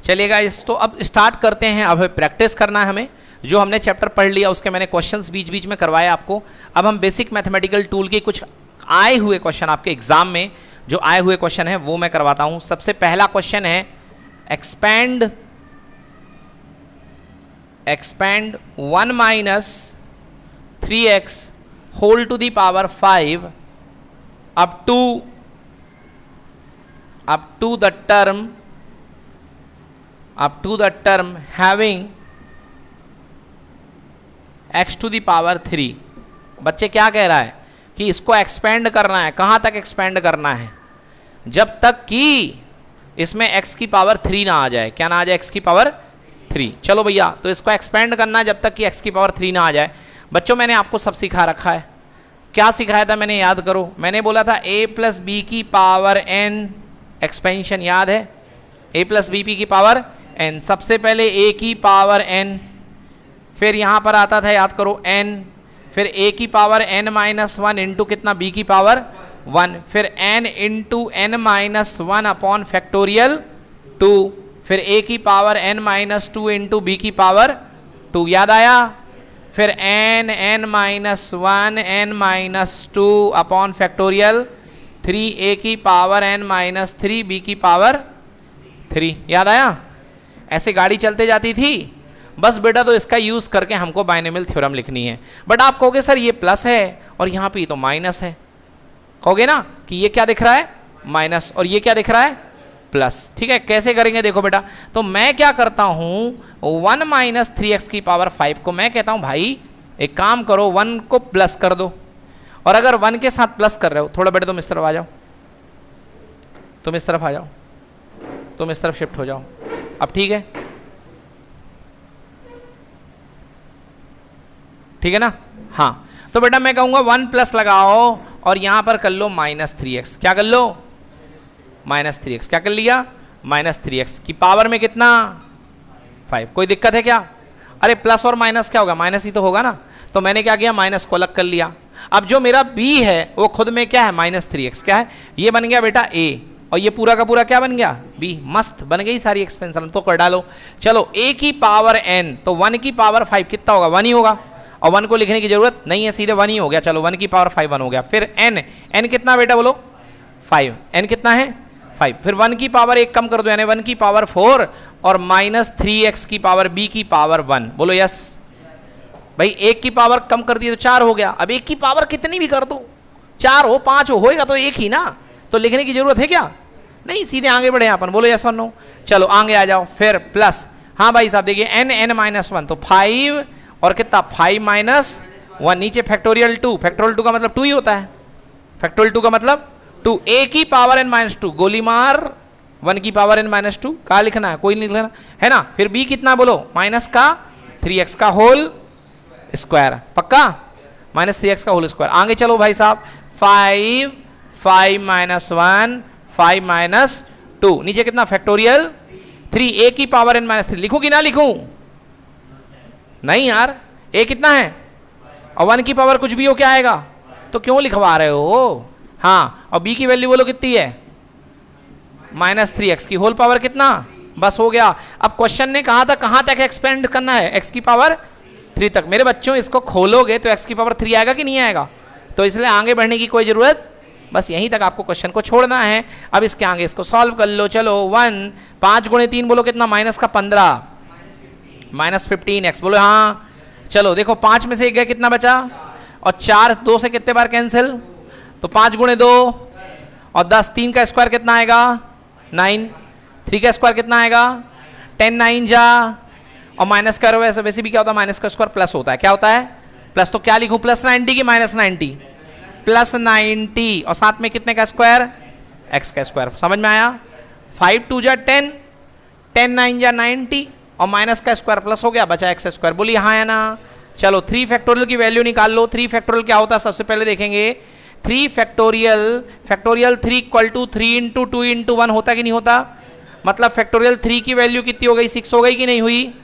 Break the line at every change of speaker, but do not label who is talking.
चलिएगा इस तो अब स्टार्ट करते हैं। अब प्रैक्टिस करना है हमें। जो हमने चैप्टर पढ़ लिया उसके मैंने क्वेश्चंस बीच बीच में करवाए आपको। अब हम बेसिक मैथमेटिकल टूल के कुछ आए हुए क्वेश्चन आपके एग्जाम में जो आए हुए क्वेश्चन हैं वो मैं करवाता हूं। सबसे पहला क्वेश्चन है expand 1 minus 3x whole to the power 5 up to the term having x to the power 3। बच्चे क्या कह रहा है कि इसको एक्सपेंड करना है। कहाँ तक एक्सपेंड करना है? जब तक कि इसमें x की पावर 3 ना आ जाए। क्या ना आ जाए? x की पावर 3। चलो भैया, तो इसको एक्सपेंड करना है जब तक कि x की पावर 3 ना आ जाए। बच्चों मैंने आपको सब सिखा रखा है। क्या सिखाया था मैंने? याद करो। मैंने बोला था a प्लस बी की पावर n एक्सपेंशन, याद है? a प्लस बी की पावर n। सबसे पहले a की पावर n, फिर यहाँ पर आता था, याद करो, n, फिर a की पावर n माइनस 1 इंटू कितना? b की पावर 1, फिर n into n minus 1 upon factorial 2, फिर a की power n minus 2 into b की पावर 2। याद आया? फिर n minus 1 n minus 2 upon factorial 3, a की पावर n माइनस 3 b की पावर 3। याद आया? ऐसे गाड़ी चलते जाती थी। बस बेटा तो इसका यूज करके हमको बाइनोमियल थ्योरम लिखनी है। बट आप कहोगे सर ये प्लस है और यहाँ पे तो माइनस है। कहोगे ना कि ये क्या दिख रहा है? माइनस, और ये क्या दिख रहा है? प्लस। ठीक है, कैसे करेंगे? देखो बेटा, तो मैं क्या करता हूँ, 1 माइनस 3x की पावर 5 को मैं कहता हूँ भाई एक काम करो, 1 को प्लस कर दो। और अगर 1 के साथ प्लस कर रहे हो, थोड़ा बेटा तुम इस तरफ आ जाओ, तुम इस तरफ आ जाओ, तुम इस तरफ शिफ्ट हो जाओ। अब ठीक है, ठीक है ना? हाँ, तो बेटा मैं कहूँगा 1 प्लस लगाओ और यहाँ पर कर लो माइनस 3x। क्या कर लो? Minus 3x। क्या कर लिया? माइनस 3x की पावर में कितना? 5। कोई दिक्कत है क्या? अरे प्लस और माइनस क्या होगा? माइनस ही तो होगा ना। तो मैंने क्या किया? माइनस को अलग कर लिया। अब जो मेरा b है वो खुद में क्या है? Minus 3x। क्या है? ये बन गया बेटा a, और ये पूरा का पूरा क्या बन गया? b। मस्त बन गई सारी एक्सपेंशन। तो कर डालो। चलो a की पावर n, तो 1 की पावर 5 कितना होगा? 1 ही होगा, और 1 को लिखने की जरूरत नहीं है, सीधे 1 ही हो गया। चलो 1 की पावर 5 1 हो गया। फिर n कितना बेटा बोलो? 5। n कितना है? 5। फिर 1 की पावर 1 कम कर दो, यानी 1 की पावर 4, और माइनस 3x की पावर b की पावर 1। बोलो यस। भाई 1 की पावर कम कर दी तो 4 हो गया। अब 1 की पावर कितनी भी कर दो, 4 हो 5 हो, होएगा तो 1 ही ना। तो लिखने की जरूरत है क्या? नहीं, सीधे आगे बढ़े अपन। बोलो यस और नो। चलो आगे आ जाओ। फिर प्लस, हाँ भाई साहब देखिए, n माइनस 1 तो 5, और कितना? 5 माइनस 1, नीचे फैक्टोरियल 2। फैक्टोरियल 2 का मतलब 2 ही होता है। फैक्टोरियल 2 का मतलब 2। a की पावर n माइनस 2, गोली मार। 1 की पावर n माइनस 2 कहाँ लिखना है? कोई नहीं लिखना है ना। फिर b कितना बोलो? माइनस का 3x का होल स्क्वायर। पक्का? माइनस 3x का होल स्क्वायर। आगे चलो भाई साहब, 5 माइनस 1 5 माइनस 2, नीचे कितना? फैक्टोरियल 3। a की पावर n माइनस 3 लिखूं कि ना लिखूं? नहीं यार, a कितना है? और 1 की पावर कुछ भी हो क्या आएगा? तो क्यों लिखवा रहे हो? हाँ, और b की वैल्यू बोलो कितनी है? माइनस 3x की होल पावर कितना? बस हो गया। अब क्वेश्चन ने कहा था कहाँ तक एक्सपेंड करना है? x की पावर 3 तक। मेरे बच्चों इसको खोलोगे तो x की पावर 3 आएगा कि नहीं आएगा? तो इसलिए आगे बढ़ने की कोई जरूरत, बस यहीं तक आपको क्वेश्चन को छोड़ना है। अब इसके आगे इसको सॉल्व कर लो। चलो 1 5 गुणे 3 बोलो कितना? माइनस का 15, माइनस 15x। बोलो हाँ। चलो देखो 5 में से 1 गया, कितना बचा? और 4 2 से कितने बार कैंसिल? तो 5 गुणे 2 और 10, 3 का स्क्वायर कितना आएगा? 9, 3 का स्क्वायर कितना आएगा? 10 9 जा, और माइनस का वैसे भी क्या होता है? माइनस का स्क्वायर प्लस होता है। क्या होता है? प्लस। तो क्या लिखूं? प्लस 90 की माइनस 90? प्लस 90, और साथ में कितने का स्क्वायर? x का स्क्वायर। समझ में आया? 5 2 जा 10, 10 9 जा 90, और माइनस का स्क्वायर प्लस हो गया, बचा x स्क्वायर। बोलिए हाँ है ना? चलो 3 फैक्टोरियल की वैल्यू निकाल लो। 3 फैक्टोरियल क्या होता है सबसे पहले देखेंगे। 3 factorial 3 equal to 3 into 2 into 1 होता कि नहीं होता? मतलब फैक्टोरियल 3 की वैल्यू कितनी हो गई? 6 हो गई कि नहीं हुई?